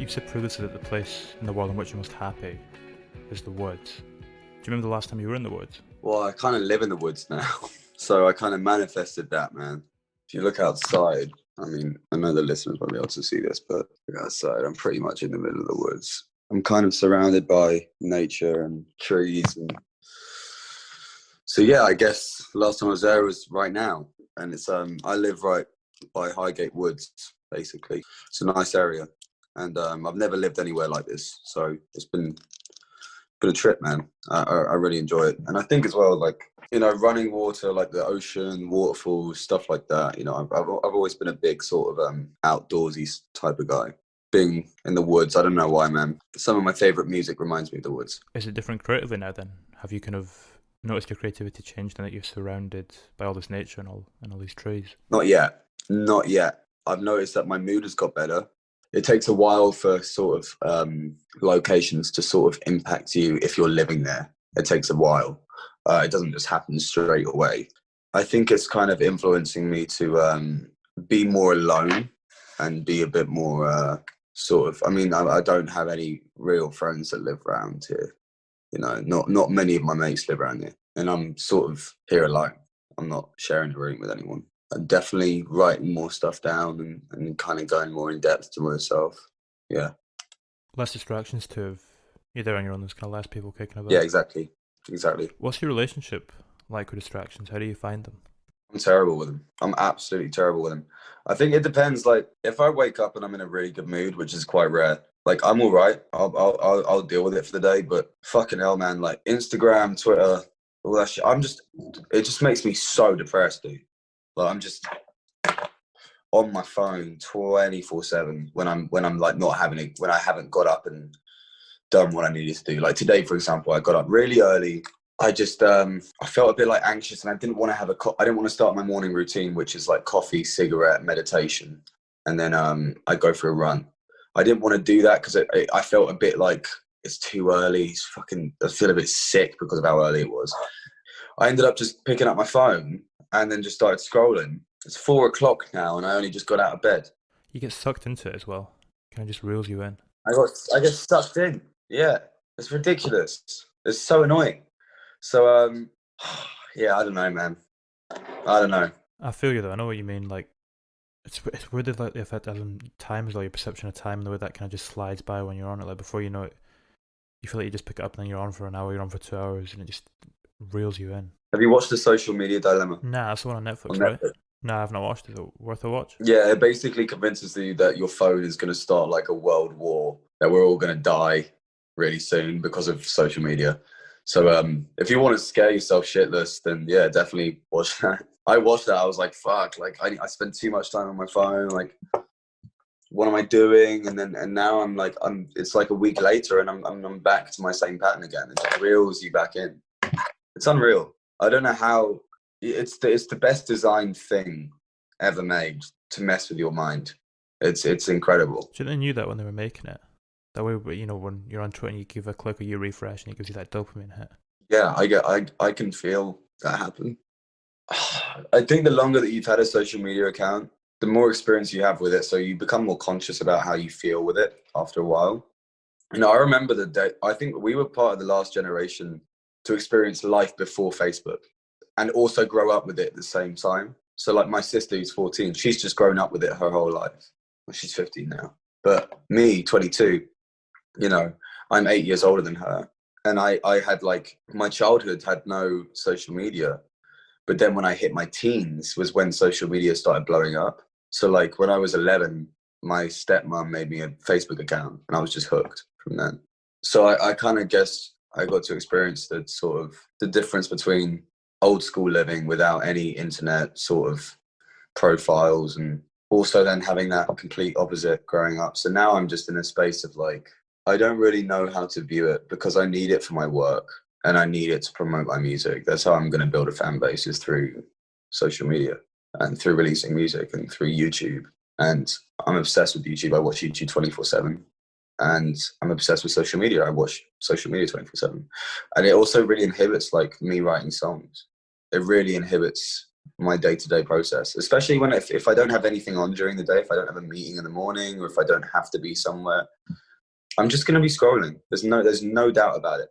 said previously that the place in the world in which you're most happy is the woods. Do you remember the last time you were in the woods? Well, I kind of live in the woods now, so I kind of manifested that, man. If you look outside, I mean, I know the listeners won't be able to see this, but look outside, I'm pretty much in the middle of the woods. I'm kind of surrounded by nature and trees. And so, yeah, I guess the last time I was there was right now. And it's I live right by Highgate Woods, basically. It's a nice area. And I've never lived anywhere like this. So it's been a trip, man. I really enjoy it. And I think as well, like, you know, running water, like the ocean, waterfalls, stuff like that. You know, I've always been a big sort of outdoorsy type of guy. Being in the woods, I don't know why, man. Some of my favorite music reminds me of the woods. Is it different creatively now then? Have you kind of noticed your creativity change now that you're surrounded by all this nature and all these trees? Not yet. I've noticed that my mood has got better. It takes a while for sort of locations to sort of impact you if you're living there. It takes a while. It doesn't just happen straight away. I think it's kind of influencing me to be more alone and be a bit more sort of, I mean, I don't have any real friends that live around here. You know, not many of my mates live around here. And I'm sort of here alone. I'm not sharing a room with anyone. I'm definitely writing more stuff down and kind of going more in depth to myself. Yeah. Less distractions too. If you're there on your own, there's kind of less people kicking about. Yeah, exactly. What's your relationship like with distractions? How do you find them? I'm terrible with them. I'm absolutely terrible with them. I think it depends. Like, if I wake up and I'm in a really good mood, which is quite rare, like, I'm all right. I'll deal with it for the day. But fucking hell, man, like Instagram, Twitter, all that shit. It just makes me so depressed, dude. Like, I'm just on my phone 24/7 when I'm like not having it, when I haven't got up and done what I needed to do. Like today, for example, I got up really early. I just I felt a bit like anxious, and I didn't want to have I didn't want to start my morning routine, which is like coffee, cigarette, meditation, and then I go for a run. I didn't want to do that because I felt a bit like it's too early. I feel a bit sick because of how early it was. I ended up just picking up my phone and then just started scrolling. It's 4 o'clock now, and I only just got out of bed. You get sucked into it as well. Kind of just reels you in. I get sucked in. Yeah, it's ridiculous. It's so annoying. So yeah, I don't know, man. I don't know. I feel you though. I know what you mean. Like, it's weird, like the effect as in time is like your perception of time, and the way that kind of just slides by when you're on it. Like before you know it, you feel like you just pick it up and then you're on for an hour, you're on for 2 hours, and it just reels you in. Have you watched The Social Media Dilemma? Nah, that's the one on Netflix, On right? Netflix? Nah, I've not watched it. Is it worth a watch? Yeah, it basically convinces you that your phone is going to start like a world war, that we're all going to die really soon because of social media. So if you want to scare yourself shitless, then yeah, definitely watch that. I watched that. I was like, fuck, like I spend too much time on my phone. Like, what am I doing? And now it's like a week later and I'm back to my same pattern again. It just reels you back in. It's unreal. I don't know how. It's the best designed thing ever made to mess with your mind. It's incredible. Do you think they knew that when they were making it? That way, you know, when you're on Twitter and you give a click or you refresh and it gives you that dopamine hit. Yeah, I can feel that happen. I think the longer that you've had a social media account, the more experience you have with it, so you become more conscious about how you feel with it after a while. You know, I remember the day, I think we were part of the last generation to experience life before Facebook and also grow up with it at the same time. So like my sister who's 14, she's just grown up with it her whole life. Well, she's 15 now. But me, 22, you know, I'm 8 years older than her. And I had like, my childhood had no social media. But then when I hit my teens was when social media started blowing up. So like when I was 11, my stepmom made me a Facebook account and I was just hooked from then. So I kind of guess I got to experience the sort of the difference between old school living without any internet sort of profiles, and also then having that complete opposite growing up. So now I'm just in a space of like, I don't really know how to view it because I need it for my work and I need it to promote my music. That's how I'm going to build a fan base, is through social media and through releasing music and through YouTube. And I'm obsessed with YouTube. I watch YouTube 24/7. And I'm obsessed with social media. I watch social media 24/7. And it also really inhibits like me writing songs. It really inhibits my day-to-day process, especially when if I don't have anything on during the day, if I don't have a meeting in the morning, or if I don't have to be somewhere, I'm just going to be scrolling. There's no doubt about it.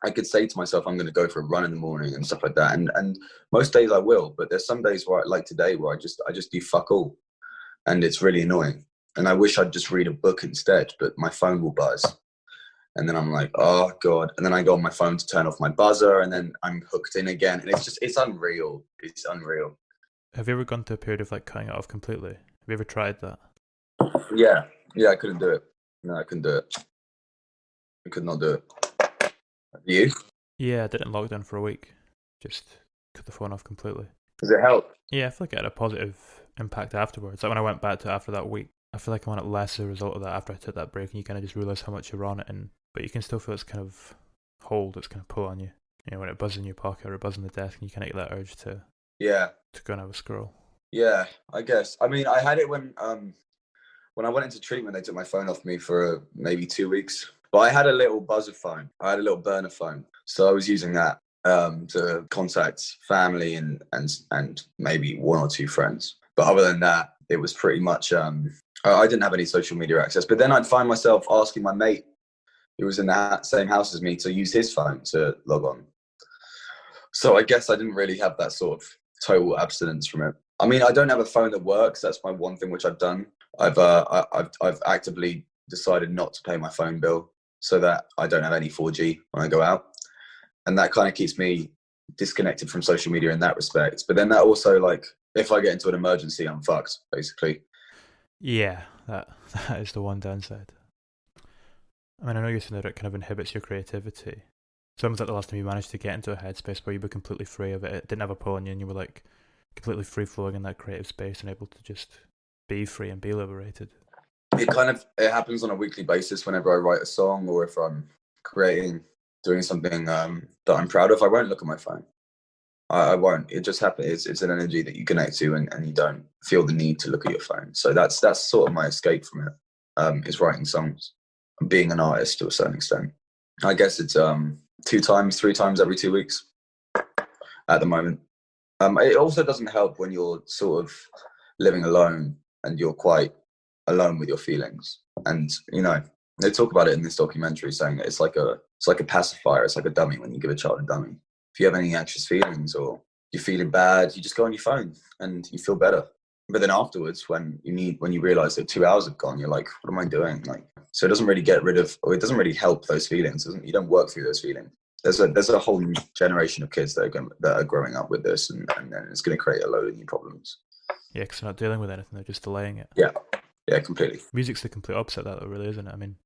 I could say to myself, I'm going to go for a run in the morning and stuff like that. And most days I will, but there's some days where, like today, where I just do fuck all, and it's really annoying. And I wish I'd just read a book instead, but my phone will buzz. And then I'm like, oh God. And then I go on my phone to turn off my buzzer, and then I'm hooked in again. And it's unreal. It's unreal. Have you ever gone through a period of like cutting it off completely? Have you ever tried that? Yeah. Yeah, I couldn't do it. No, I couldn't do it. I could not do it. You? Yeah, I did it in lockdown for a week. Just cut the phone off completely. Does it help? Yeah, I feel like it had a positive impact afterwards. Like when I went back to it after that week, I feel like I'm on it less as a result of that after I took that break, and you kind of just realise how much you're on it, but you can still feel it's kind of hold, it's kind of pull on you. You know, when it buzzes in your pocket or it buzzes on the desk, and you kind of get that urge to go and have a scroll. Yeah, I guess. I mean, I had it when I went into treatment. They took my phone off me for maybe 2 weeks. But I had a little buzzer phone. I had a little burner phone, so I was using that to contact family and maybe one or two friends. But other than that, it was pretty much I didn't have any social media access. But then I'd find myself asking my mate, who was in that same house as me, to use his phone to log on. So I guess I didn't really have that sort of total abstinence from it. I mean, I don't have a phone that works. That's my one thing which I've done. I've actively decided not to pay my phone bill so that I don't have any 4G when I go out, and that kind of keeps me disconnected from social media in that respect. But then that also, like, if I get into an emergency, I'm fucked, basically. Yeah, that is the one downside. I mean, I know you're saying that it kind of inhibits your creativity. So when was that the last time you managed to get into a headspace where you were completely free of it? It didn't have a pull on you, and you were like completely free flowing in that creative space and able to just be free and be liberated. It happens on a weekly basis whenever I write a song, or if I'm doing something that I'm proud of. I won't look at my phone. I won't. It just happens. It's an energy that you connect to, and you don't feel the need to look at your phone. So that's sort of my escape from it. Is writing songs, and being an artist to a certain extent. I guess it's 3 times every 2 weeks at the moment. It also doesn't help when you're sort of living alone and you're quite alone with your feelings. And you know, they talk about it in this documentary, saying that it's like a pacifier. It's like a dummy when you give a child a dummy. If you have any anxious feelings or you're feeling bad, you just go on your phone and you feel better. But then afterwards, when you realize that 2 hours have gone, you're like, what am I doing? Like, so it doesn't really get rid of, or it doesn't really help those feelings. You don't work through those feelings. There's a whole new generation of kids that are growing up with this, and then it's going to create a load of new problems. Yeah, because they're not dealing with anything; they're just delaying it. Yeah, completely. Music's the complete opposite of that, though, really, isn't it? I mean,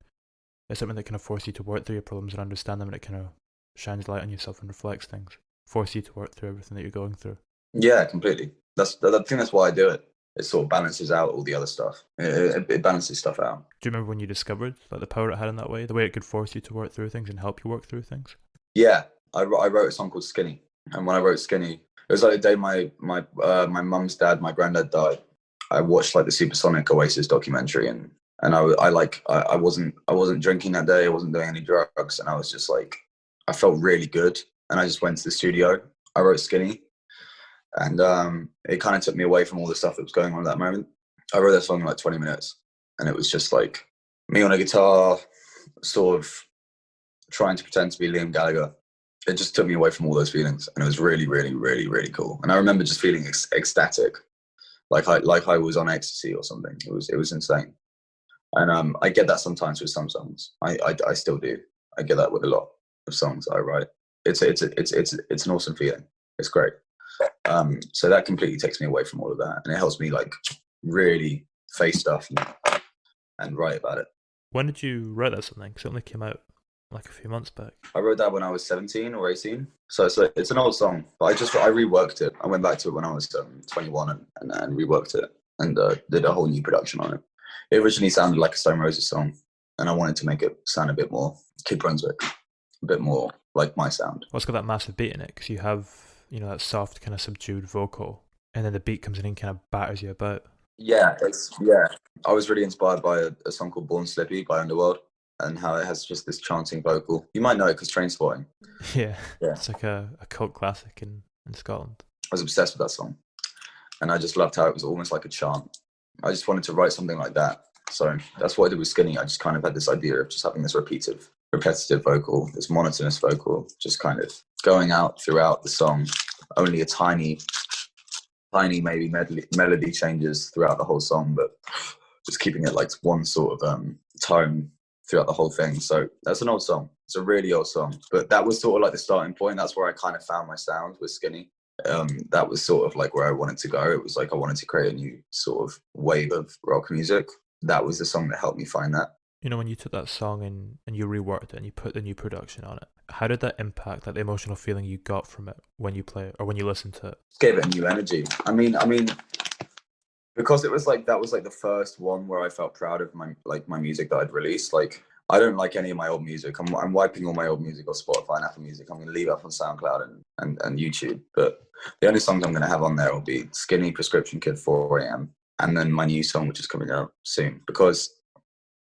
it's something that kind of forces you to work through your problems and understand them, and it kind of shines light on yourself and reflects things, forces you to work through everything that you're going through. Yeah, completely. I think that's why I do it. It sort of balances out all the other stuff. It balances stuff out. Do you remember when you discovered like the power it had in that way, the way it could force you to work through things and help you work through things? Yeah, I wrote a song called Skinny, and when I wrote Skinny, it was like the day my mum's dad, my granddad died. I watched like the Supersonic Oasis documentary, and I wasn't drinking that day. I wasn't doing any drugs, and I was just like, I felt really good, and I just went to the studio. I wrote Skinny, and it kind of took me away from all the stuff that was going on at that moment. I wrote that song in like 20 minutes, and it was just like me on a guitar, sort of trying to pretend to be Liam Gallagher. It just took me away from all those feelings, and it was really, really, really, really cool. And I remember just feeling ecstatic, like I was on ecstasy or something. It was insane. And I get that sometimes with some songs. I still do. I get that with a lot of songs that I write. It's an awesome feeling. It's great. So that completely takes me away from all of that, and it helps me like really face stuff and write about it. When did you write that something? Because it only came out like a few months back. I wrote that when I was 17 or 18. So it's an old song, but I reworked it. I went back to it when I was 21 and reworked it and did a whole new production on it. It originally sounded like a Stone Roses song, and I wanted to make it sound a bit more Kid Brunswick, a bit more like my sound. Well, it's got that massive beat in it, because you have, you know, that soft kind of subdued vocal, and then the beat comes in and kind of batters you about. Yeah, I was really inspired by a song called Born Slippy by Underworld, and how it has just this chanting vocal. You might know it because Trainspotting. Yeah, it's like a cult classic in Scotland. was obsessed with that song, and I just loved how it was almost like a chant. I just wanted to write something like that. So that's what I did with Skinny. I just kind of had this idea of just having this repetitive vocal, this monotonous vocal, just kind of going out throughout the song. Only a tiny maybe melody changes throughout the whole song, but just keeping it like one sort of tone throughout the whole thing. So that's an old song. It's a really old song, but that was sort of like the starting point. That's where I kind of found my sound with Skinny. That was sort of like where I wanted to go. It was like I wanted to create a new sort of wave of rock music. That was the song that helped me find that. You know, when you took that song and you reworked it and you put the new production on it, how did that impact like the emotional feeling you got from it when you play it or when you listen to it? Gave it a new energy. I mean, because it was like that was like the first one where I felt proud of my music that I'd released. Like I don't like any of my old music. I'm wiping all my old music off Spotify and Apple Music. I'm going to leave it up on SoundCloud and YouTube. But the only songs I'm going to have on there will be Skinny, Prescription Kid, 4 a.m. and then my new song, which is coming out soon. Because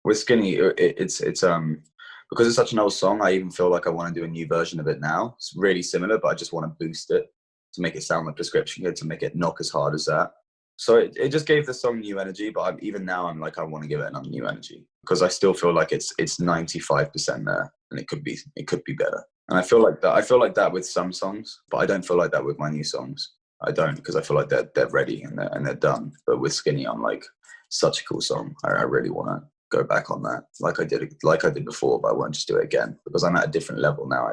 with Skinny, it's because it's such an old song, I even feel like I want to do a new version of it now. It's really similar, but I just want to boost it to make it sound like Prescription Kid, to make it knock as hard as that. So it just gave the song new energy, but even now I'm like, I want to give it another new energy because I still feel like it's 95% there, and it could be better. And I feel like that with some songs, but I don't feel like that with my new songs. I don't, because I feel like they're ready and they're done. But with Skinny, I'm like, such a cool song. I really want to go back on that, like I did before, but I won't just do it again because I'm at a different level now.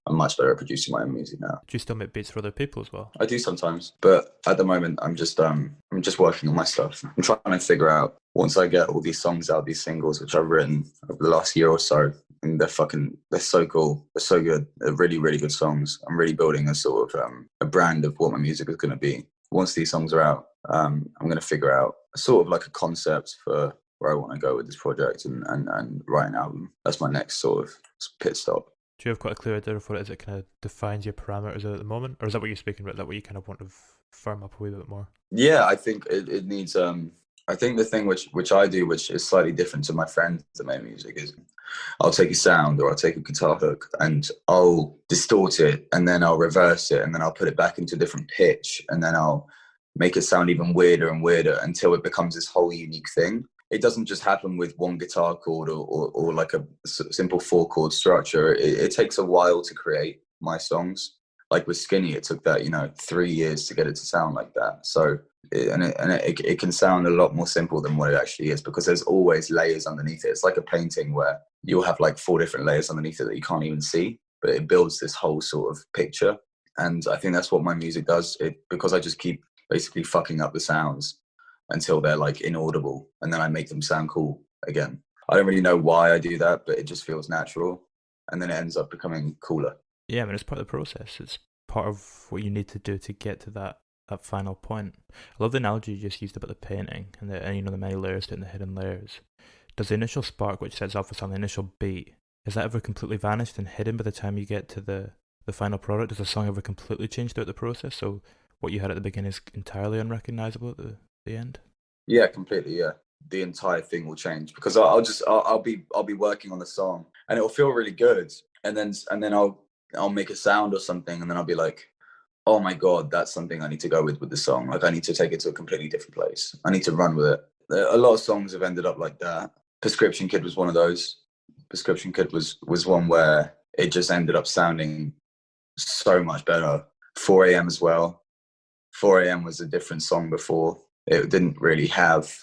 I'm much better at producing my own music now. Do you still make beats for other people as well? I do sometimes, but at the moment I'm just working on my stuff. I'm trying to figure out, once I get all these songs out, these singles which I've written over the last year or so, and they're so cool, they're so good, they're really, really good songs. I'm really building a sort of a brand of what my music is going to be. Once these songs are out, I'm going to figure out sort of like a concept for where I want to go with this project and write an album. That's my next sort of pit stop. Do you have quite a clear idea of what it is that kind of defines your parameters at the moment? Or is that what you're speaking about? Is that what you kind of want to firm up a wee bit more? Yeah, I think it needs, I think the thing which I do, which is slightly different to my friends that make music, is I'll take a sound or I'll take a guitar hook and I'll distort it and then I'll reverse it and then I'll put it back into a different pitch and then I'll make it sound even weirder and weirder until it becomes this whole unique thing. It doesn't just happen with one guitar chord or like a simple 4-chord structure. It takes a while to create my songs. Like with Skinny, it took that 3 years to get it to sound like that. So it can sound a lot more simple than what it actually is because there's always layers underneath it. It's like a painting where you'll have like 4 different layers underneath it that you can't even see, but it builds this whole sort of picture. And I think that's what my music does. Because I just keep basically fucking up the sounds until they're like inaudible, and then I make them sound cool again. I don't really know why I do that, but it just feels natural, and then it ends up becoming cooler. Yeah, I mean, it's part of the process. It's part of what you need to do to get to that final point. I love the analogy you just used about the painting and the many layers to it and the hidden layers. Does the initial spark, which sets off the song, the initial beat, is that ever completely vanished and hidden by the time you get to the final product? Does the song ever completely change throughout the process? So what you had at the beginning is entirely unrecognizable at the end? Yeah, completely. Yeah, the entire thing will change because I'll be working on the song and it'll feel really good, and then I'll make a sound or something, and then I'll be like, oh my god, that's something I need to go with the song. Like I need to take it to a completely different place. I need to run with it. A lot of songs have ended up like that. Prescription Kid was one of those. Prescription Kid was one where it just ended up sounding so much better. 4 a.m. as well. 4 a.m. was a different song before. It didn't really have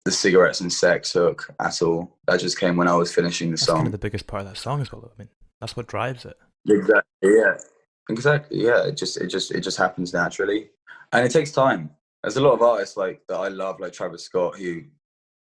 the cigarettes and sex hook at all. That just came when I was finishing the song. That's kind of the biggest part of that song as well. I mean, that's what drives it. Exactly. Yeah. Exactly. Yeah. It just happens naturally, and it takes time. There's a lot of artists like that I love, like Travis Scott, who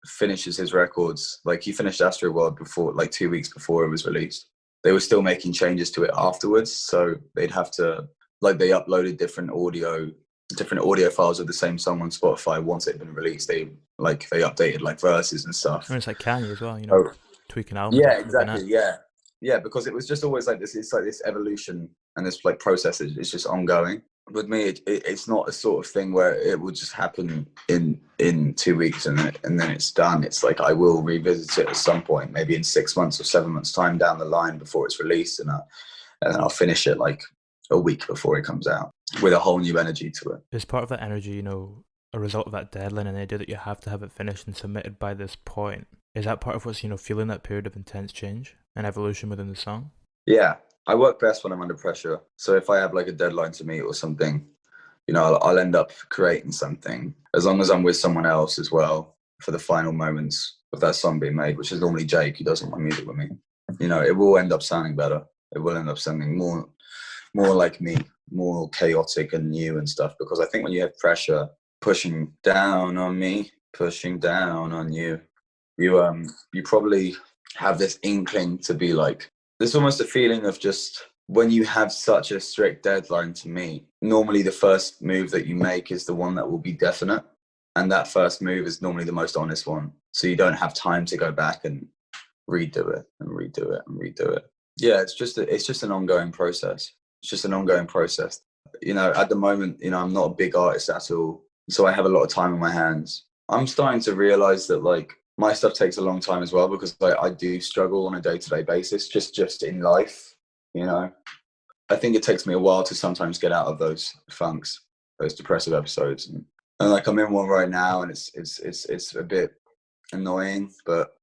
finishes his records. Like he finished Astro World before, like 2 weeks before it was released. They were still making changes to it afterwards, so they'd have to, like, they uploaded different audio files of the same song on Spotify once it had been released. They updated like verses and stuff. And it's like Kanye as well, tweaking albums. Yeah, exactly. Yeah, because it was just always like this. It's like this evolution and this like process. It's just ongoing. With me, it's not a sort of thing where it will just happen in 2 weeks and then it's done. It's like I will revisit it at some point, maybe in 6 months or 7 months time down the line before it's released, and then I'll finish it like a week before it comes out with a whole new energy to it. Is part of that energy, a result of that deadline and the idea that you have to have it finished and submitted by this point? Is that part of what's, fueling that period of intense change and evolution within the song? Yeah, I work best when I'm under pressure. So if I have like a deadline to meet or something, I'll end up creating something as long as I'm with someone else as well for the final moments of that song being made, which is normally Jake, who doesn't want music with me. It will end up sounding better. It will end up sounding more like me, more chaotic and new and stuff. Because I think when you have pressure pushing down on me, pushing down on you, you probably have this inkling to be like, there's almost a feeling of just when you have such a strict deadline to meet, normally the first move that you make is the one that will be definite. And that first move is normally the most honest one. So you don't have time to go back and redo it and redo it and redo it. Yeah, it's just an ongoing process. It's just an ongoing process. At the moment, I'm not a big artist at all. So I have a lot of time on my hands. I'm starting to realize that like my stuff takes a long time as well, because I do struggle on a day-to-day basis, just in life. I think it takes me a while to sometimes get out of those funks, those depressive episodes, and like I'm in one right now, and it's a bit annoying, but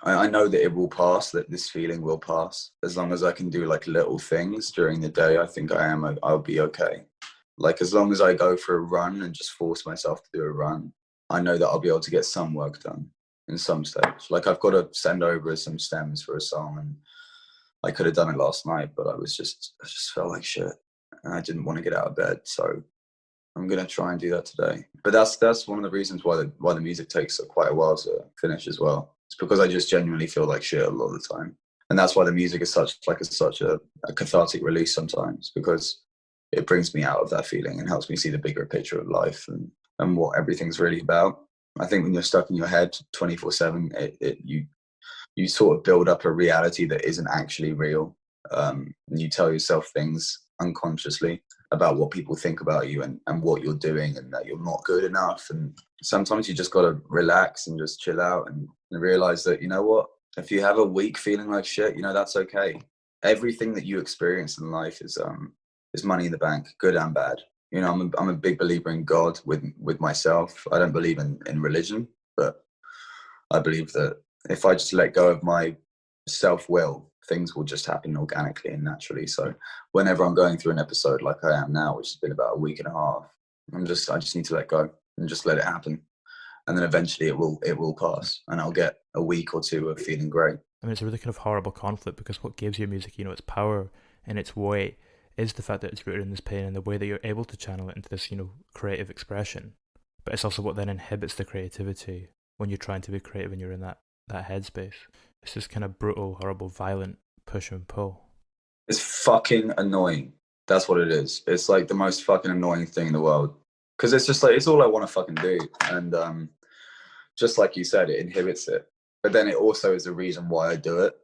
I know that it will pass, that this feeling will pass as long as I can do like little things during the day. I think I'll be okay. Like as long as I go for a run and just force myself to do a run, I know that I'll be able to get some work done in some stage. Like I've got to send over some stems for a song, and I could have done it last night, but I just felt like shit, and I didn't want to get out of bed. So I'm gonna try and do that today. But that's one of the reasons why the music takes quite a while to finish as well. It's because I just genuinely feel like shit a lot of the time, and that's why the music is such a cathartic release sometimes, because it brings me out of that feeling and helps me see the bigger picture of life and what everything's really about. I think when you're stuck in your head 24/7, you sort of build up a reality that isn't actually real. And you tell yourself things unconsciously about what people think about you and what you're doing, and that you're not good enough. And sometimes you just got to relax and just chill out and realize that, what, if you have a week feeling like shit, that's okay. Everything that you experience in life is money in the bank, good and bad. I'm a big believer in God with myself. I don't believe in religion, but I believe that if I just let go of my self-will, things will just happen organically and naturally. So whenever I'm going through an episode like I am now, which has been about a week and a half, I just need to let go and just let it happen. And then eventually it will pass, and I'll get a week or two of feeling great. I mean, it's a really kind of horrible conflict, because what gives your music, its power and its weight is the fact that it's rooted in this pain, and the way that you're able to channel it into this, creative expression. But it's also what then inhibits the creativity when you're trying to be creative and you're in that headspace. It's this kind of brutal, horrible, violent push and pull. It's fucking annoying. That's what it is. It's like the most fucking annoying thing in the world, because it's just like, it's all I want to fucking do. And just like you said, it inhibits it. But then it also is the reason why I do it.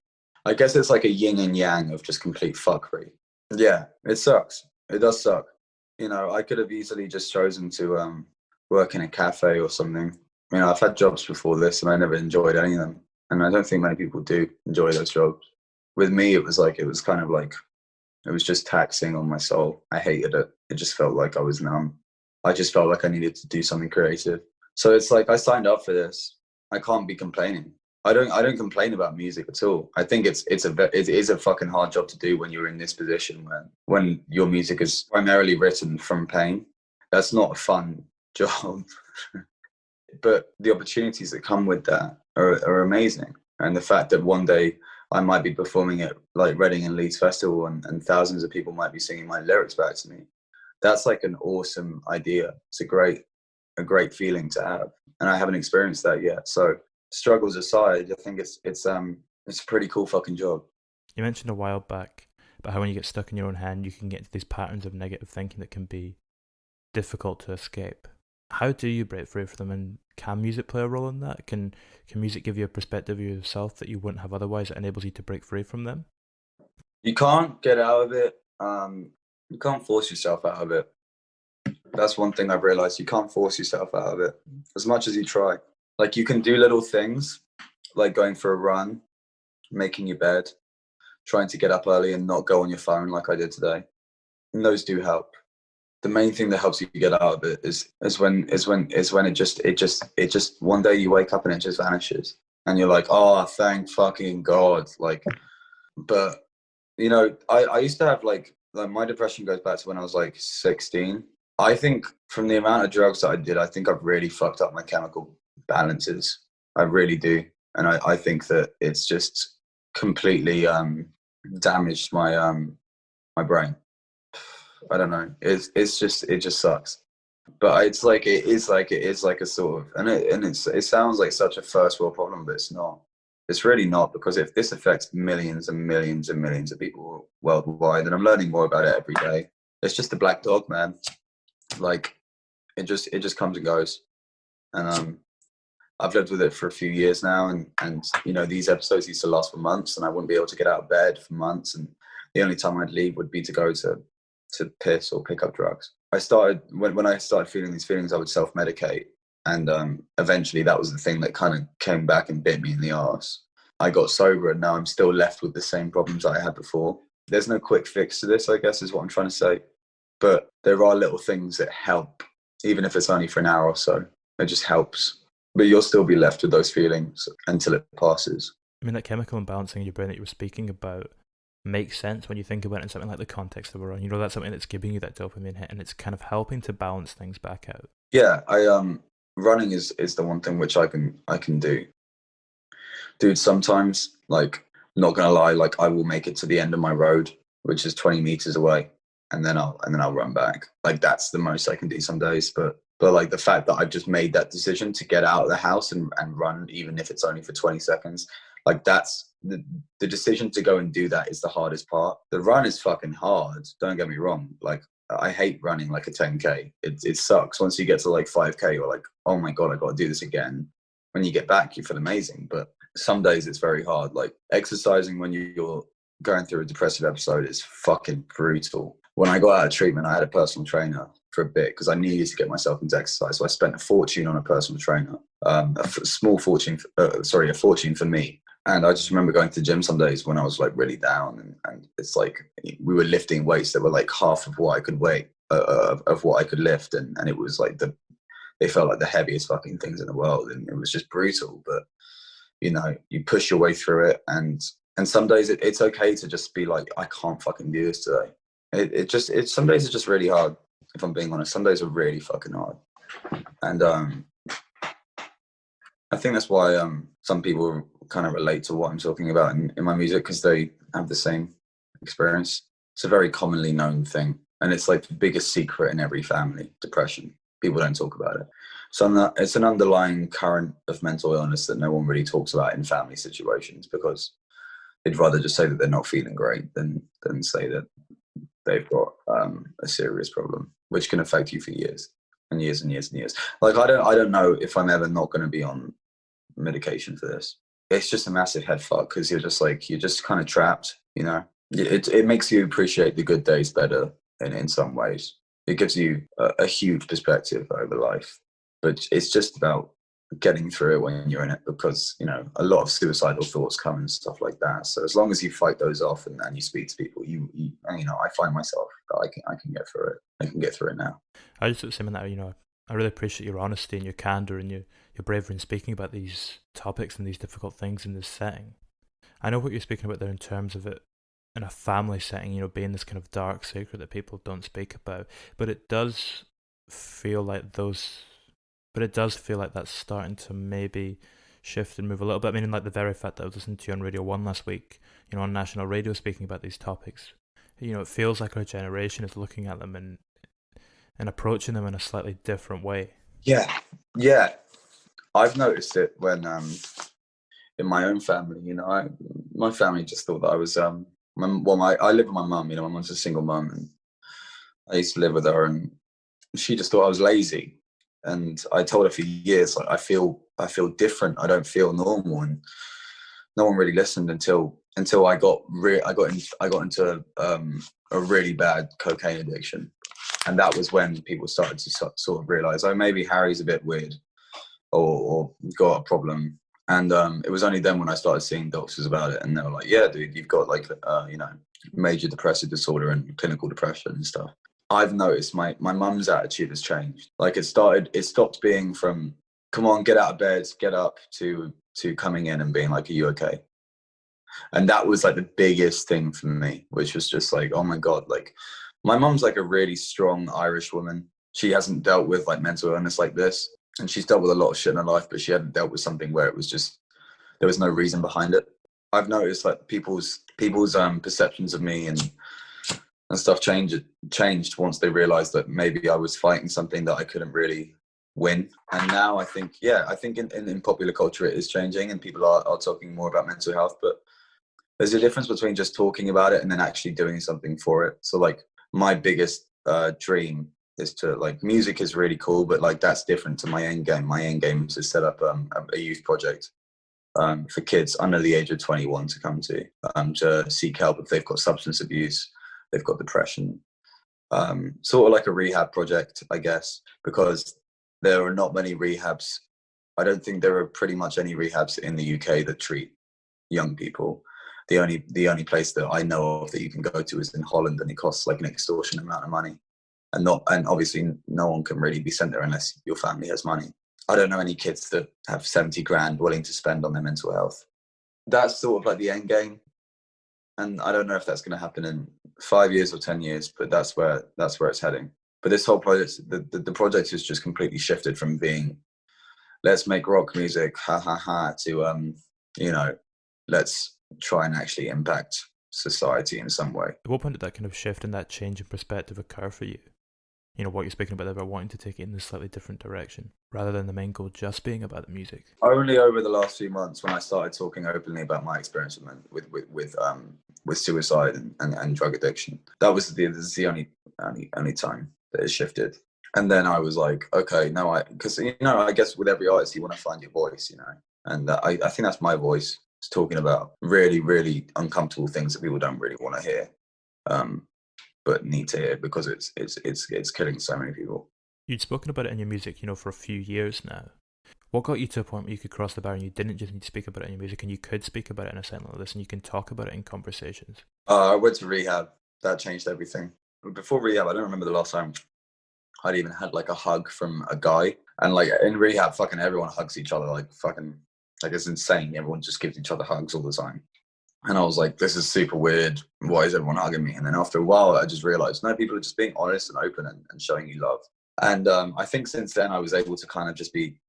I guess it's like a yin and yang of just complete fuckery. Yeah, it sucks. It does suck. I could have easily just chosen to work in a cafe or something. I've had jobs before this and I never enjoyed any of them. And I don't think many people do enjoy those jobs. With me, it was just taxing on my soul. I hated it. It just felt like I was numb. I just felt like I needed to do something creative. So it's like, I signed up for this. I can't be complaining. I don't complain about music at all. I think it is a fucking hard job to do when you're in this position, when your music is primarily written from pain. That's not a fun job. But the opportunities that come with that are amazing. And the fact that one day I might be performing at like Reading and Leeds Festival, and thousands of people might be singing my lyrics back to me. That's like an awesome idea. It's a great feeling to have. And I haven't experienced that yet. So struggles aside, I think it's a pretty cool fucking job. You mentioned a while back about how when you get stuck in your own head, you can get into these patterns of negative thinking that can be difficult to escape. How do you break free from them, and can music play a role in that? Can music give you a perspective of yourself that you wouldn't have otherwise, that enables you to break free from them? You can't get out of it. You can't force yourself out of it. That's one thing I've realized. You can't force yourself out of it as much as you try. Like, you can do little things like going for a run, making your bed, trying to get up early and not go on your phone like I did today. and those do help. The main thing that helps you get out of it is when it just one day you wake up and it just vanishes, and you're like, oh, thank fucking God. Like, but I used to have like my depression goes back to when I was like 16. I think from the amount of drugs that I did, I think I've really fucked up my chemical balances. I really do. And I think that it's just completely damaged my brain. I don't know. It just sucks. But it is like a sort of, it sounds like such a first world problem, but it's not. It's really not, because if this affects millions and millions and millions of people worldwide, and I'm learning more about it every day. It's just a black dog, man. Like it just comes and goes, and I've lived with it for a few years now, and these episodes used to last for months, and I wouldn't be able to get out of bed for months, and the only time I'd leave would be to go to piss or pick up drugs. When I started feeling these feelings, I would self-medicate, and eventually that was the thing that kind of came back and bit me in the arse. I got sober, and now I'm still left with the same problems that I had before. There's no quick fix to this, I guess, is what I'm trying to say. But there are little things that help, even if it's only for an hour or so. It just helps. But you'll still be left with those feelings until it passes. I mean, that chemical imbalancing in your brain that you were speaking about makes sense when you think about it in something like the context that we're on. That's something that's giving you that dopamine hit, and it's kind of helping to balance things back out. Yeah, running is the one thing which I can do. Dude, sometimes, like, not gonna lie, like I will make it to the end of my road, which is 20 meters away, and then I'll run back. Like, that's the most I can do some days. But like the fact that I've just made that decision to get out of the house and run, even if it's only for 20 seconds, like that's the decision to go and do that is the hardest part. The run is fucking hard. Don't get me wrong. Like, I hate running like a 10K. It sucks. Once you get to like 5K, you're like, oh my God, I got to do this again. When you get back, you feel amazing. But some days it's very hard. Like, exercising when you're going through a depressive episode is fucking brutal. When I got out of treatment, I had a personal trainer for a bit because I needed to get myself into exercise. So I spent a fortune on a personal trainer, a fortune for me. And I just remember going to the gym some days when I was like really down, and it's like we were lifting weights that were like half of what I could of what I could lift, and it was like they felt like the heaviest fucking things in the world, and it was just brutal. But you push your way through it, and some days it's okay to just be like, I can't fucking do this today. Some days it's just really hard. If I'm being honest, some days are really fucking hard, and I think that's why some people kind of relate to what I'm talking about in my music, because they have the same experience. It's a very commonly known thing, and it's like the biggest secret in every family, depression. People don't talk about it. So it's an underlying current of mental illness that no one really talks about in family situations, because they'd rather just say that they're not feeling great than say that they've got a serious problem, which can affect you for years and years and years and years. Like, I don't know if I'm ever not going to be on medication for this. It's just a massive head fuck, because you're just kind of trapped. It makes you appreciate the good days better in some ways. It gives you a huge perspective over life, but it's just about getting through it when you're in it, because a lot of suicidal thoughts come and stuff like that. So as long as you fight those off and you speak to people, I find myself that I can get through it. I can get through it now. I just saying that I really appreciate your honesty and your candor and your bravery in speaking about these topics and these difficult things in this setting. I know what you're speaking about there in terms of it in a family setting, being this kind of dark secret that people don't speak about, but it does feel like that's starting to maybe shift and move a little bit. I mean, like the very fact that I was listening to you on Radio 1 last week, on national radio speaking about these topics, it feels like our generation is looking at them and approaching them in a slightly different way. Yeah. I've noticed it when in my own family, my family just thought that I was, I live with my mum, my mum's a single mum, and I used to live with her, and she just thought I was lazy. And I told her for years, like, I feel different. I don't feel normal, and no one really listened until I got into a really bad cocaine addiction, and that was when people started to sort of realize, oh, maybe Harry's a bit weird, or got a problem. And it was only then when I started seeing doctors about it, and they were like, yeah, dude, you've got like major depressive disorder and clinical depression and stuff. I've noticed my mum's attitude has changed. Like it stopped being from, come on, get out of bed, get up, to coming in and being like, are you okay? And that was like the biggest thing for me, which was just like, oh my God, like my mum's like a really strong Irish woman. She hasn't dealt with like mental illness like this. And she's dealt with a lot of shit in her life, but she hadn't dealt with something where it was just, there was no reason behind it. I've noticed like people's perceptions of me and stuff changed once they realized that maybe I was fighting something that I couldn't really win. And now I think in popular culture it is changing, and people are talking more about mental health, but there's a difference between just talking about it and then actually doing something for it. So like my biggest dream is to, like, music is really cool, but like that's different to my end game. My end game is to set up a youth project for kids under the age of 21 to come to seek help if they've got substance abuse, they've got depression, sort of like a rehab project, I guess, because there are not many rehabs. I don't think there are pretty much any rehabs in the UK that treat young people. The only place that I know of that you can go to is in Holland, and it costs like an extortionate amount of money. And obviously no one can really be sent there unless your family has money. I don't know any kids that have 70 grand willing to spend on their mental health. That's sort of like the end game. And I don't know if that's going to happen in 5 years or 10 years, but that's where it's heading. But this whole project, the project has just completely shifted from being, let's make rock music, ha ha ha, to, let's try and actually impact society in some way. At what point did that kind of shift and that change in perspective occur for you? You know, what you're speaking about wanting to take it in a slightly different direction, rather than the main goal just being about the music. Only over the last few months, when I started talking openly about my experience with suicide and drug addiction. That was the only time that it shifted. And then I was like, okay, no, because I guess with every artist you want to find your voice, and I think that's my voice. It's talking about really, really uncomfortable things that people don't really want to hear. But need to hear, because it's killing so many people. You'd spoken about it in your music, for a few years now. What got you to a point where you could cross the bar and you didn't just need to speak about it in your music, and you could speak about it in a setting like this, and you can talk about it in conversations? I went to rehab. That changed everything. Before rehab, I don't remember the last time I'd even had like a hug from a guy. And like in rehab, fucking everyone hugs each other, like it's insane. Everyone just gives each other hugs all the time. And I was like, this is super weird. Why is everyone hugging me? And then after a while, I just realized, no, people are just being honest and open and showing you love. And I think since then, I was able to kind of just be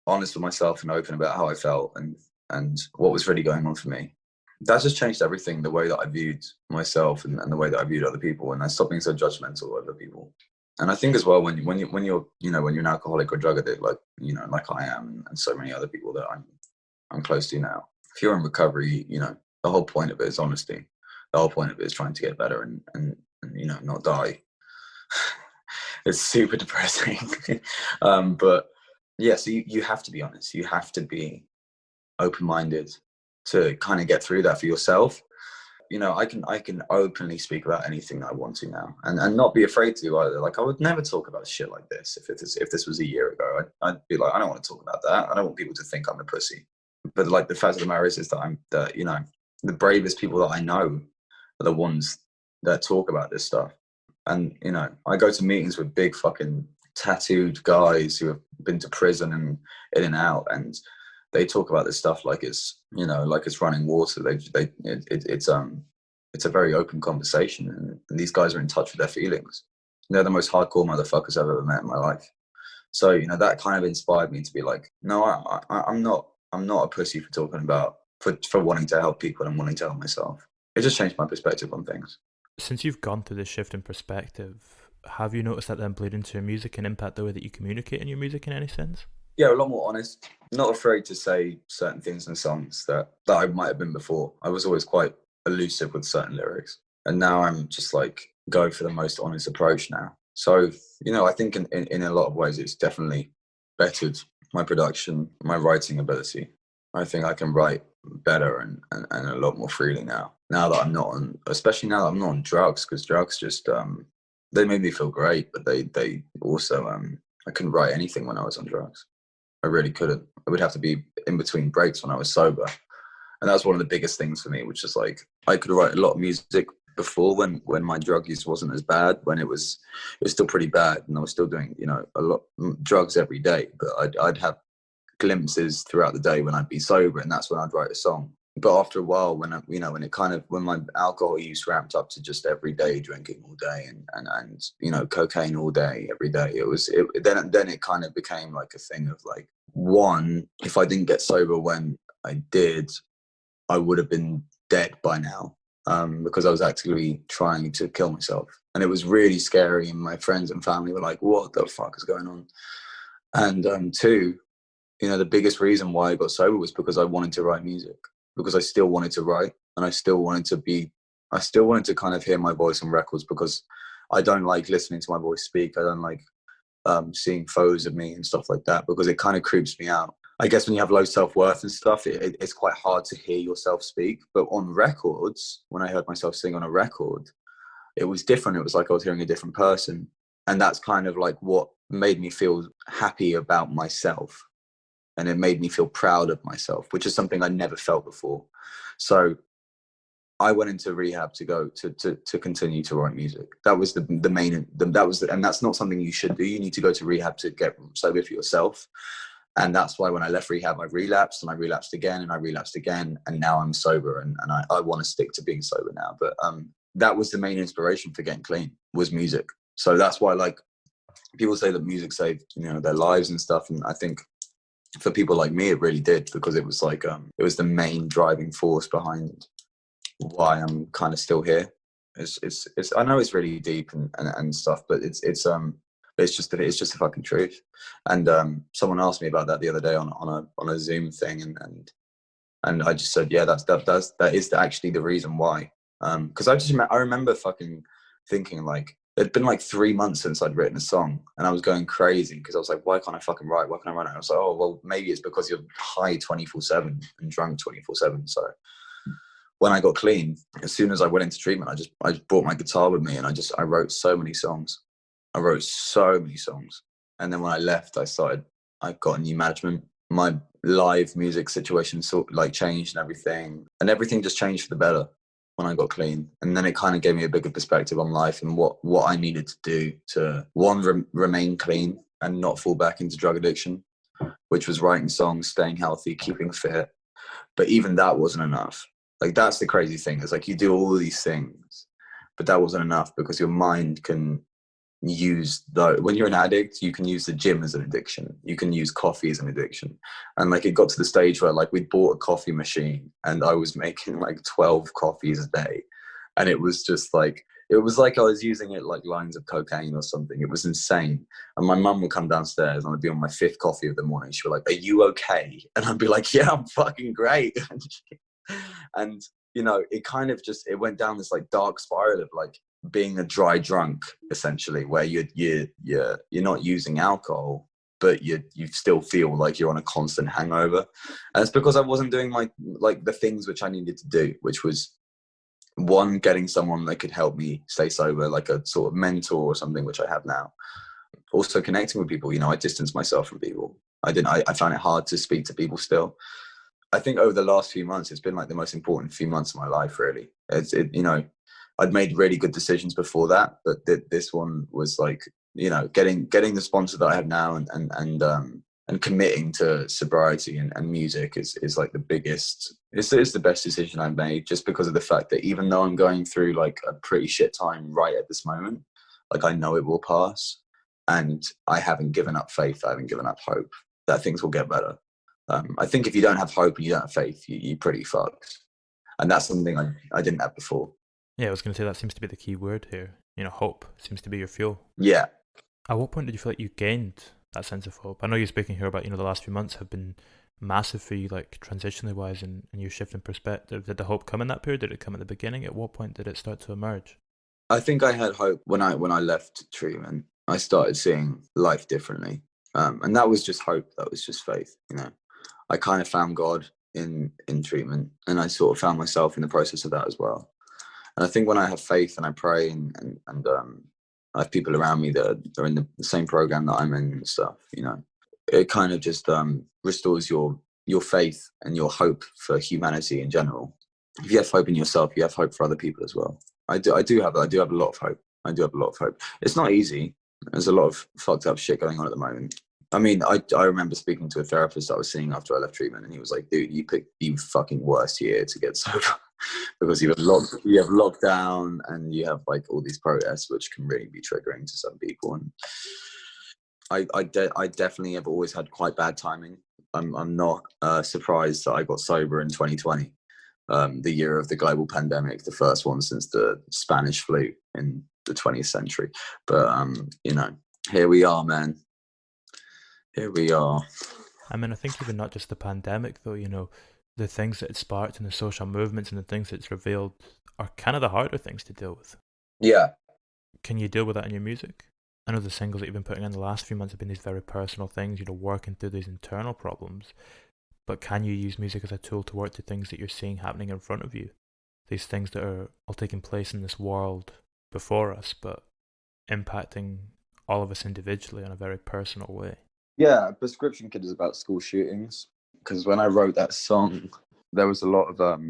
honest with myself and open about how I felt and what was really going on for me. That just changed everything, the way that I viewed myself and the way that I viewed other people. And I stopped being so judgmental over people. And I think as well, when you're an alcoholic or drug addict, like I am, and so many other people that I'm close to now, if you're in recovery, the whole point of it is honesty. The whole point of it is trying to get better and not die. It's super depressing. But yeah, so you have to be honest. You have to be open-minded to kind of get through that for yourself. I can openly speak about anything that I want to now, and not be afraid to either. Like, I would never talk about shit like this if this was a year ago. I'd be like, I don't want to talk about that. I don't want people to think I'm a pussy. But like, the fact of the matter is that the bravest people that I know are the ones that talk about this stuff. And, I go to meetings with big fucking tattooed guys who have been to prison and in and out, and they talk about this stuff like it's, like it's running water. It's a very open conversation, and these guys are in touch with their feelings. They're the most hardcore motherfuckers I've ever met in my life. So, that kind of inspired me to be like, no, I'm not a pussy for talking about, for wanting to help people and wanting to help myself. It just changed my perspective on things. Since you've gone through this shift in perspective, have you noticed that then bleed into your music and impact the way that you communicate in your music in any sense? Yeah, a lot more honest. Not afraid to say certain things in songs that I might have been before. I was always quite elusive with certain lyrics. And now I'm just like going for the most honest approach now. So, I think in a lot of ways it's definitely bettered my production, my writing ability. I think I can write better and a lot more freely now. Now that I'm not on, especially now that I'm not on drugs, because drugs just, they made me feel great, but they also, I couldn't write anything when I was on drugs. I really couldn't. I would have to be in between breaks when I was sober. And that's one of the biggest things for me, which is like, I could write a lot of music before, when my drug use wasn't as bad, when it was still pretty bad, and I was still doing, you know, a lot drugs every day, but I'd have glimpses throughout the day when I'd be sober, and that's when I'd write a song. But after a while, when I, you know, when my alcohol use ramped up to just every day drinking all day, and you know, cocaine all day every day, then it kind of became like a thing of like, one, if I didn't get sober when I did, I would have been dead by now, because I was actively trying to kill myself, and it was really scary. And my friends and family were like, "What the fuck is going on?" And two, you know, the biggest reason why I got sober was because I wanted to write music, because I still wanted to write, and I still wanted to kind of hear my voice on records, because I don't like listening to my voice speak. I don't like seeing photos of me and stuff like that, because it kind of creeps me out. I guess when you have low self-worth and stuff, it's quite hard to hear yourself speak. But on records, when I heard myself sing on a record, it was different. It was like I was hearing a different person. And that's kind of like what made me feel happy about myself. And it made me feel proud of myself, which is something I never felt before. So I went into rehab to go to continue to write music. That was the main, and that's not something you should do. You need to go to rehab to get sober for yourself. And that's why when I left rehab, I relapsed, and I relapsed again, and I relapsed again. And now I'm sober, and I want to stick to being sober now. But that was the main inspiration for getting clean, was music. So that's why, like, people say that music saved, you know, their lives and stuff. And I think for people like me, it really did, because it was like, it was the main driving force behind why I'm kind of still here. It's I know it's really deep and stuff, but it's just the fucking truth. And someone asked me about that the other day on a Zoom thing, and I just said, yeah, that is actually the reason why. Because I remember fucking thinking, like, it'd been like 3 months since I'd written a song, and I was going crazy because I was like, why can't I fucking write? Why can't I write it? I was like, oh well, maybe it's because you're high 24/7 and drunk 24/7. So when I got clean, as soon as I went into treatment, I just brought my guitar with me, and I wrote so many songs. I wrote so many songs. And then when I left, I got a new management. My live music situation sort of like changed, and everything just changed for the better when I got clean. And then it kind of gave me a bigger perspective on life and what I needed to do to, one, remain clean and not fall back into drug addiction, which was writing songs, staying healthy, keeping fit. But even that wasn't enough. Like, that's the crazy thing. It's like you do all these things, but that wasn't enough, because your mind can use when you're an addict, you can use the gym as an addiction, you can use coffee as an addiction. And like, it got to the stage where, like, we'd bought a coffee machine, and I was making like 12 coffees a day, and it was just like, it was like I was using it like lines of cocaine or something. It was insane. And my mum would come downstairs, and I'd be on my 5th coffee of the morning. She'd be like, "Are you okay?" And I'd be like, "Yeah, I'm fucking great." And you know, it kind of just, it went down this like dark spiral of like being a dry drunk, essentially, where you're not using alcohol, but you still feel like you're on a constant hangover. And it's because I wasn't doing like the things which I needed to do, which was, one, getting someone that could help me stay sober, like a sort of mentor or something, which I have now. Also connecting with people. You know, I distanced myself from people. I found it hard to speak to people still. I think over the last few months, it's been like the most important few months of my life, really. You know, I'd made really good decisions before that, but this one was like, you know, getting the sponsor that I have now, and committing to sobriety and music is like the biggest. It's the best decision I've made, just because of the fact that even though I'm going through like a pretty shit time right at this moment, like, I know it will pass, and I haven't given up faith. I haven't given up hope that things will get better. I think if you don't have hope and you don't have faith, you're pretty fucked. And that's something I didn't have before. Yeah, I was going to say that seems to be the key word here. You know, hope seems to be your fuel. Yeah. At what point did you feel like you gained that sense of hope? I know you're speaking here about, you know, the last few months have been massive for you, like transitionally wise, and your shift in perspective. Did the hope come in that period? Did it come at the beginning? At what point did it start to emerge? I think I had hope when I left treatment. I started seeing life differently. And that was just hope. That was just faith, you know. I kind of found God in treatment, and I sort of found myself in the process of that as well. And I think when I have faith and I pray and I have people around me that are in the same program that I'm in and stuff, you know, it kind of just restores your faith and your hope for humanity in general. If you have hope in yourself, you have hope for other people as well. I do have a lot of hope. I do have a lot of hope. It's not easy. There's a lot of fucked up shit going on at the moment. I mean, I remember speaking to a therapist I was seeing after I left treatment, and he was like, "Dude, you picked the fucking worst year to get sober because you have lockdown, and you have like all these protests, which can really be triggering to some people." And I definitely have always had quite bad timing. I'm not surprised that I got sober in 2020, the year of the global pandemic, the first one since the Spanish flu in the 20th century. But here we are, man. Here we are. I mean, I think even not just the pandemic, though, the things that it sparked and the social movements and the things that it's revealed are kind of the harder things to deal with. Yeah. Can you deal with that in your music? I know the singles that you've been putting in the last few months have been these very personal things, working through these internal problems. But can you use music as a tool to work through things that you're seeing happening in front of you? These things that are all taking place in this world before us, but impacting all of us individually in a very personal way. Yeah, Prescription Kid is about school shootings. Because when I wrote that song, there was a lot of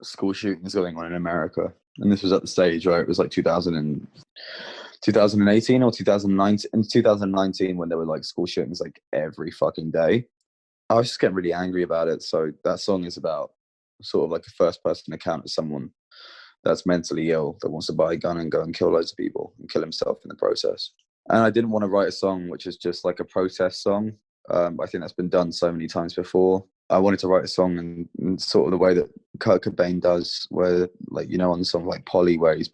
school shootings going on in America. And this was at the stage where it was like 2018 or 2019. In 2019, when there were like school shootings like every fucking day, I was just getting really angry about it. So that song is about sort of like a first person account of someone that's mentally ill that wants to buy a gun and go and kill loads of people and kill himself in the process. And I didn't want to write a song which is just like a protest song. I think that's been done so many times before. I wanted to write a song in sort of the way that Kurt Cobain does, where like, on the song like Polly, where he's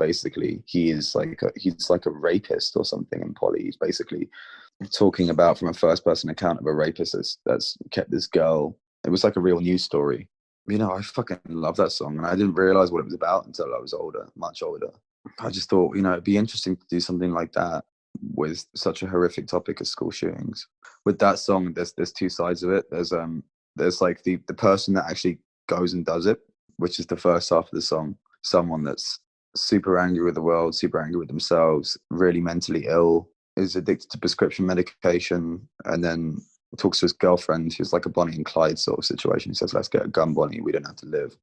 like a rapist or something. And Polly, he's basically talking about from a first person account of a rapist that's kept this girl. It was like a real news story. I fucking love that song, and I didn't realize what it was about until I was older, much older. I just thought, it'd be interesting to do something like that with such a horrific topic as school shootings. With that song, there's two sides of it. There's like the person that actually goes and does it, which is the first half of the song. Someone that's super angry with the world, super angry with themselves, really mentally ill, is addicted to prescription medication, and then talks to his girlfriend, who's like a Bonnie and Clyde sort of situation. He says, "Let's get a gun, Bonnie. We don't have to live."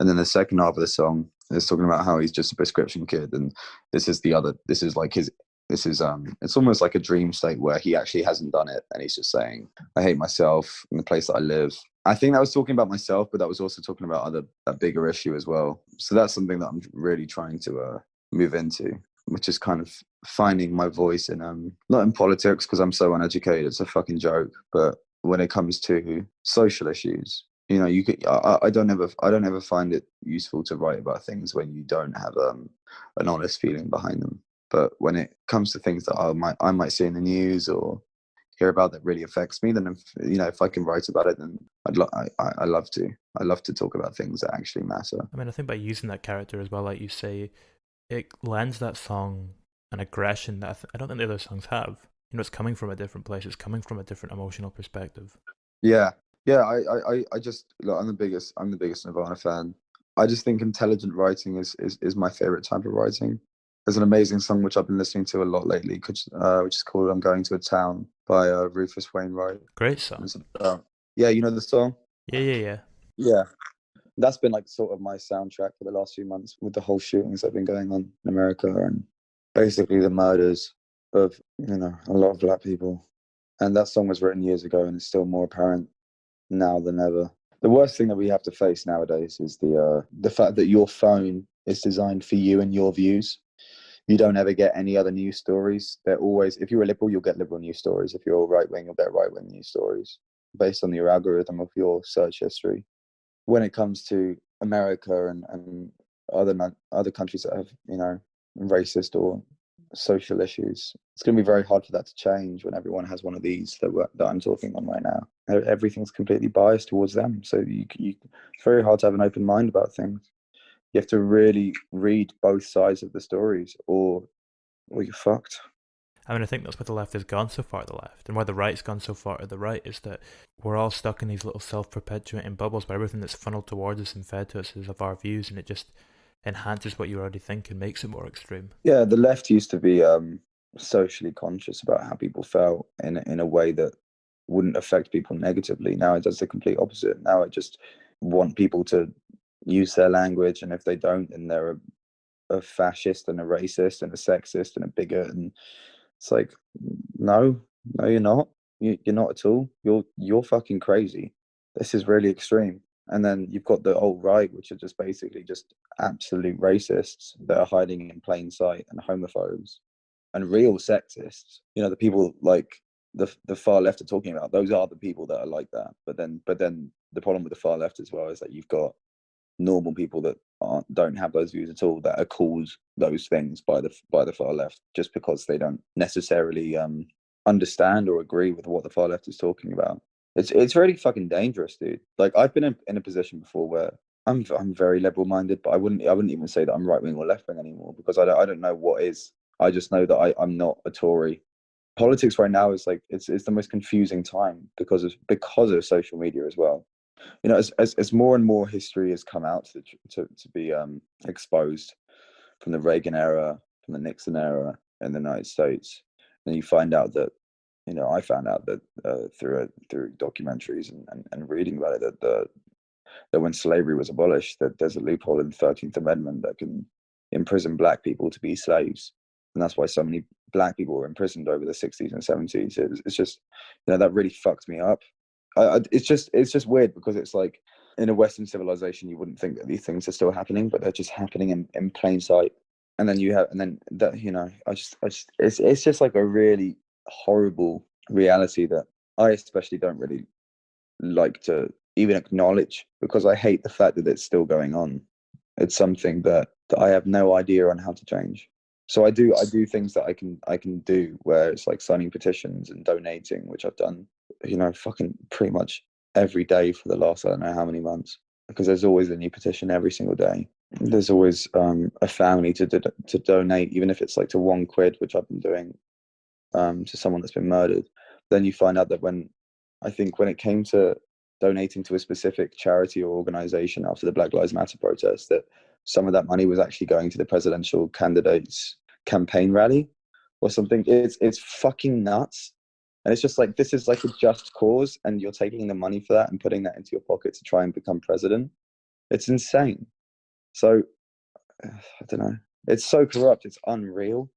And then the second half of the song is talking about how he's just a prescription kid, and it's almost like a dream state where he actually hasn't done it, and he's just saying, "I hate myself and the place that I live." I think that was talking about myself, but that was also talking about that bigger issue as well. So that's something that I'm really trying to move into, which is kind of finding my voice in not in politics, because I'm so uneducated, it's a fucking joke, but when it comes to social issues, I don't ever find it useful to write about things when you don't have an honest feeling behind them. But when it comes to things that I might see in the news or hear about that really affects me, then if I can write about it, then I love to. I love to talk about things that actually matter. I mean, I think by using that character as well, like you say, it lends that song an aggression that I don't think the other songs have. It's coming from a different place. It's coming from a different emotional perspective. Yeah. I just look, I'm the biggest Nirvana fan. I just think intelligent writing is my favorite type of writing. There's an amazing song which I've been listening to a lot lately, which is called "I'm Going to a Town" by Rufus Wainwright. Great song. Yeah, you know the song? Yeah. Yeah. That's been like sort of my soundtrack for the last few months, with the whole shootings that have been going on in America and basically the murders of, a lot of black people. And that song was written years ago, and it's still more apparent now than ever. The worst thing that we have to face nowadays is the fact that your phone is designed for you and your views. You don't ever get any other news stories. They're always, if you're a liberal, you'll get liberal news stories. If you're right wing, you'll get right wing news stories based on your algorithm of your search history. When it comes to America and other countries that have, racist or social issues, it's going to be very hard for that to change when everyone has one of these that I'm talking on right now. Everything's completely biased towards them. So it's very hard to have an open mind about things. You have to really read both sides of the stories, or you're fucked. I mean, I think that's where the left has gone so far to the left, and where the right's gone so far to the right, is that we're all stuck in these little self-perpetuating bubbles where everything that's funneled towards us and fed to us is of our views, and it just enhances what you already think and makes it more extreme. Yeah, the left used to be socially conscious about how people felt in a way that wouldn't affect people negatively. Now it does the complete opposite. Now it just want people to use their language, and if they don't, then they're a fascist and a racist and a sexist and a bigot, and it's like, no, you're not. You're not at all. You're fucking crazy. This is really extreme. And then you've got the alt-right, which are just basically just absolute racists that are hiding in plain sight, and homophobes and real sexists. You know, the people like the far left are talking about, those are the people that are like that. But then the problem with the far left as well is that you've got normal people that don't have those views at all, that are called those things by the far left, just because they don't necessarily understand or agree with what the far left is talking about. It's really fucking dangerous, dude. Like, I've been in a position before where I'm very liberal minded, but I wouldn't even say that I'm right wing or left wing anymore, because I don't know what is. I just know that I'm not a Tory. Politics right now is like, it's the most confusing time because of social media as well. You know, as more and more history has come out to be exposed, from the Reagan era, from the Nixon era in the United States, and you find out that, you know, I found out that through documentaries and reading about it, that when slavery was abolished, that there's a loophole in the 13th Amendment that can imprison black people to be slaves, and that's why so many black people were imprisoned over the 60s and 70s. It's just, you know, that really fucked me up. It's just weird, because it's like, in a Western civilization, you wouldn't think that these things are still happening, but they're just happening in plain sight. And then that, you know, it's just like a really horrible reality that I especially don't really like to even acknowledge, because I hate the fact that it's still going on. It's something that I have no idea on how to change. So I do things that I can do, where it's like signing petitions and donating, which I've done, you know, fucking pretty much every day for the last, I don't know how many months, because there's always a new petition every single day. There's always a family to donate, even if it's like to £1, which I've been doing to someone that's been murdered. Then you find out that when it came to donating to a specific charity or organization after the Black Lives Matter protest, that some of that money was actually going to the presidential candidate's campaign rally or something. It's fucking nuts. And it's just like, this is like a just cause, and you're taking the money for that and putting that into your pocket to try and become president. It's insane. So I don't know. It's so corrupt. It's unreal.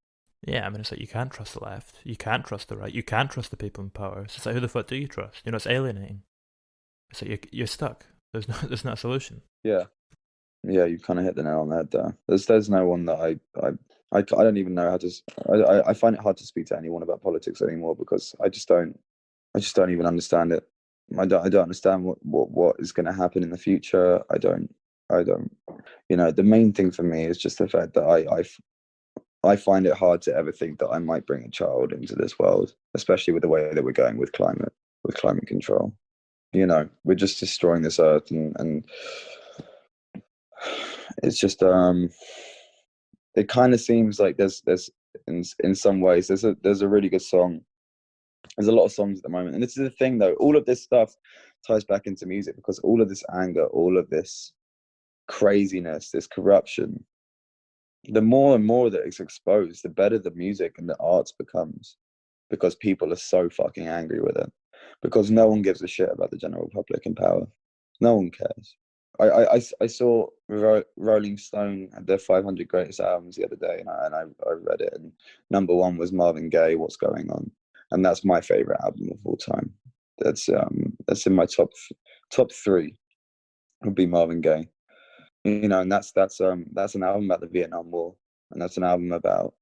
Yeah, I mean, it's like, you can't trust the left, you can't trust the right, you can't trust the people in power. So it's like, who the fuck do you trust? You know, it's alienating. It's like, you're stuck. There's not a solution. Yeah, you kind of hit the nail on the head there. There's no one that I don't even know how to. I find it hard to speak to anyone about politics anymore, because I just don't even understand it. I don't understand what is going to happen in the future. I don't. You know, the main thing for me is just the fact that I find it hard to ever think that I might bring a child into this world, especially with the way that we're going with climate control. You know, we're just destroying this earth, and it's just it kind of seems like there's in some ways there's a really good song. There's a lot of songs at the moment, and this is the thing though, all of this stuff ties back into music, because all of this anger, all of this craziness, this corruption, the more and more that it's exposed, the better the music and the arts becomes, because people are so fucking angry with it, because no one gives a shit about the general public in power. No one cares. I saw Rolling Stone had their 500 greatest albums the other day, and I read it, and number one was Marvin Gaye, What's Going On, and that's my favorite album of all time. That's in my top three would be Marvin Gaye. You know, and that's an album about the Vietnam War, and that's an album about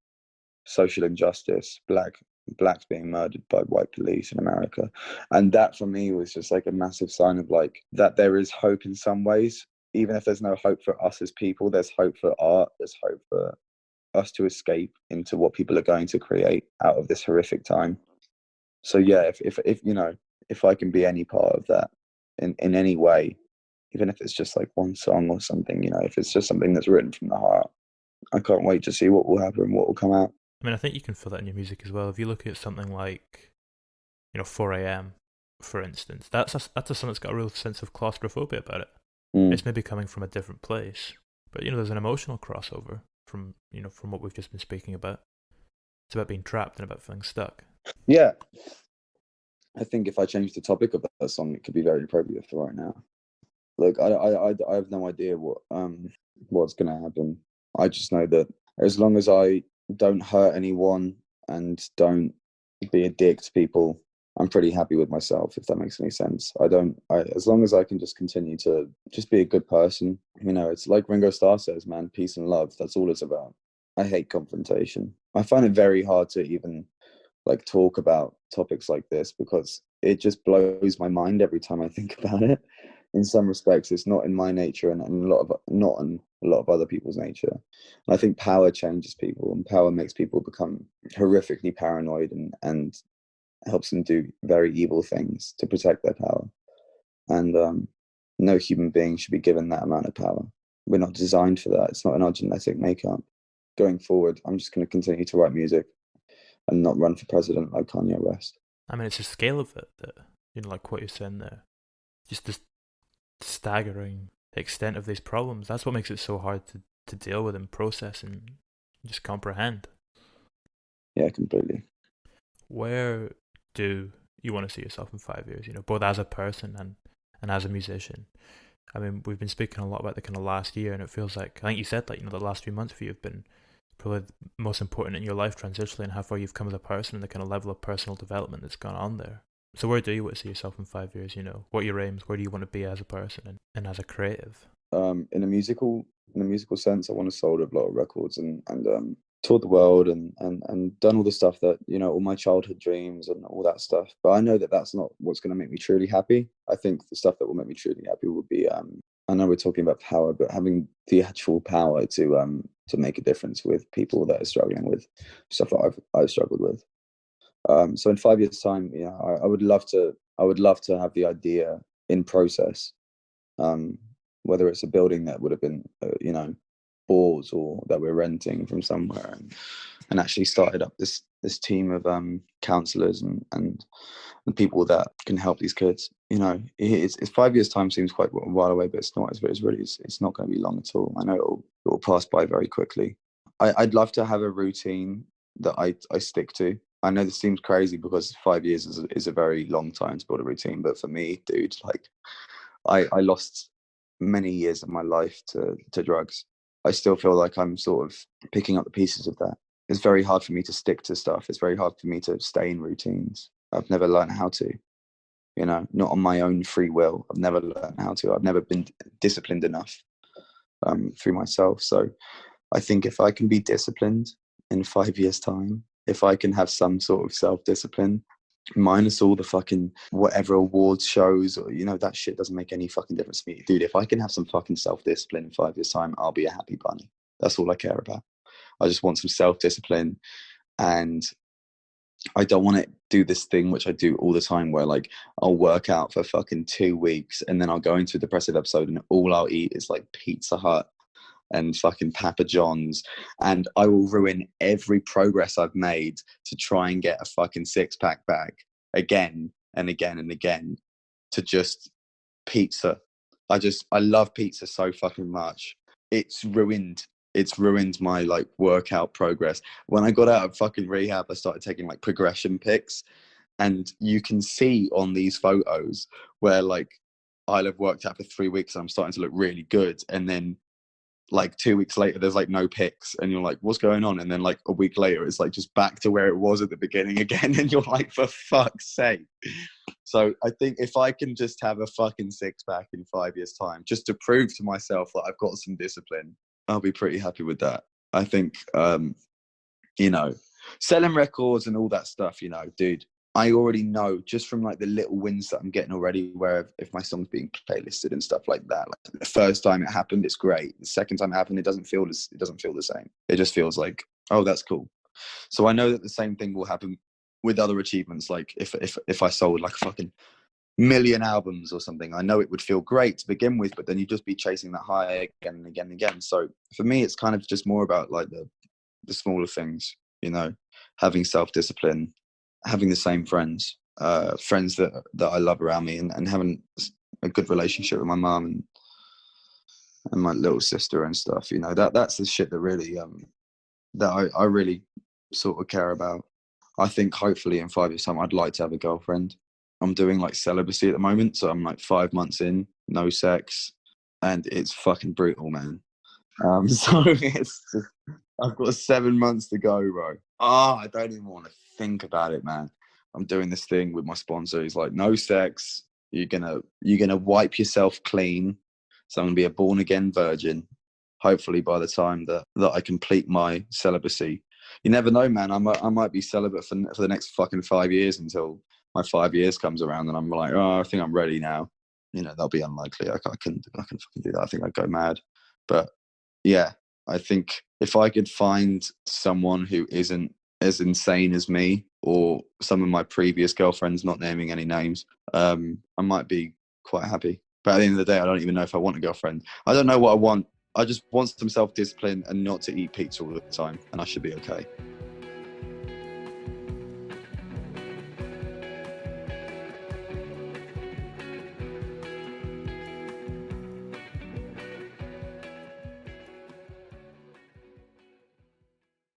social injustice, blacks being murdered by white police in America. And that for me was just like a massive sign of like that there is hope in some ways. Even if there's no hope for us as people, there's hope for art, there's hope for us to escape into what people are going to create out of this horrific time. So yeah, if you know, if I can be any part of that in any way, even if it's just like one song or something, you know, if it's just something that's written from the heart, I can't wait to see what will happen, what will come out. I mean, I think you can feel that in your music as well. If you look at something like, you know, 4 a.m., for instance, that's a song that's got a real sense of claustrophobia about it. It's maybe coming from a different place, but, you know, there's an emotional crossover from what we've just been speaking about. It's about being trapped and about feeling stuck. Yeah. I think if I change the topic of that song, it could be very appropriate for right now. Look, I have no idea what's going to happen. I just know that as long as I don't hurt anyone and don't be a dick to people, I'm pretty happy with myself, if that makes any sense. As long as I can just continue to just be a good person, it's like Ringo Starr says, man, peace and love. That's all it's about. I hate confrontation. I find it very hard to even like talk about topics like this because it just blows my mind every time I think about it. In some respects, it's not in my nature and not in a lot of other people's nature. And I think power changes people, and power makes people become horrifically paranoid and helps them do very evil things to protect their power. And no human being should be given that amount of power. We're not designed for that. It's not in our genetic makeup. Going forward, I'm just going to continue to write music and not run for president like Kanye West. I mean, it's the scale of it that, like what you're saying there. Just this staggering extent of these problems. That's what makes it so hard to deal with and process and just comprehend. Yeah, completely. Where do you want to see yourself in 5 years, both as a person and as a musician? I mean, we've been speaking a lot about the kind of last year, and it feels like, I think you said, like, the last few months for you have been probably the most important in your life transitionally, and how far you've come as a person and the kind of level of personal development that's gone on there. So where do you want to see yourself in 5 years? What are your aims? Where do you want to be as a person and as a creative? In a musical sense, I want to sold a lot of records and toured the world and done all the stuff that, all my childhood dreams and all that stuff. But I know that that's not what's going to make me truly happy. I think the stuff that will make me truly happy would be, I know we're talking about power, but having the actual power to make a difference with people that are struggling with stuff that I've struggled with. So in 5 years' time, I would love to have the idea in process, whether it's a building that would have been, bought or that we're renting from somewhere, and actually started up this team of counsellors and people that can help these kids. It's 5 years' time seems quite a while away, but it's not. It's not going to be long at all. I know it will pass by very quickly. I'd love to have a routine that I stick to. I know this seems crazy because 5 years is a very long time to build a routine, but for me, dude, like I lost many years of my life to drugs. I still feel like I'm sort of picking up the pieces of that. It's very hard for me to stick to stuff. It's very hard for me to stay in routines. I've never learned how to, not on my own free will. I've never learned how to. I've never been disciplined enough through myself. So I think if I can be disciplined in 5 years' time, if I can have some sort of self-discipline, minus all the fucking whatever awards shows, or that shit doesn't make any fucking difference to me, dude. If I can have some fucking self-discipline in 5 years' time, I'll be a happy bunny. That's all I care about. I just want some self-discipline, and I don't want to do this thing which I do all the time where like I'll work out for fucking 2 weeks and then I'll go into a depressive episode and all I'll eat is like Pizza Hut and fucking Papa John's, and I will ruin every progress I've made to try and get a fucking six-pack back again and again and again to just pizza. I love pizza so fucking much. It's ruined my like workout progress. When I got out of fucking rehab, I started taking like progression pics, and you can see on these photos where like I'll have worked out for 3 weeks and I'm starting to look really good, and then like 2 weeks later there's like no pics and you're like, what's going on? And then like a week later it's like just back to where it was at the beginning again, and you're like, for fuck's sake. So I think if I can just have a fucking six-pack in 5 years' time just to prove to myself that I've got some discipline, I'll be pretty happy with that. I think selling records and all that stuff, dude, I already know just from like the little wins that I'm getting already, where if my song's being playlisted and stuff like that, like the first time it happened, it's great. The second time it happened, it doesn't feel the same. It just feels like, oh, that's cool. So I know that the same thing will happen with other achievements. Like if I sold like a fucking million albums or something, I know it would feel great to begin with, but then you'd just be chasing that high again and again and again. So for me, it's kind of just more about like the smaller things, having self-discipline, having the same friends that I love around me, and having a good relationship with my mum and my little sister and stuff. That's the shit that really that I really sort of care about. I think hopefully in 5 years' time I'd like to have a girlfriend. I'm doing like celibacy at the moment, so I'm like 5 months in, no sex, and it's fucking brutal, man. So it's just, I've got 7 months to go, bro. I don't even want to think about it, man. I'm doing this thing with my sponsor. He's like, no sex. You're gonna wipe yourself clean. So I'm gonna be a born again virgin. Hopefully, by the time that I complete my celibacy, you never know, man. I might be celibate for the next fucking 5 years until my 5 years comes around, and I'm like, oh, I think I'm ready now. You know, that'll be unlikely. I can fucking do that. I think I'd go mad. But yeah, I think if I could find someone who isn't as insane as me, or some of my previous girlfriends, not naming any names, I might be quite happy. But at the end of the day, I don't even know if I want a girlfriend. I don't know what I want. I just want some self-discipline and not to eat pizza all the time, and I should be okay.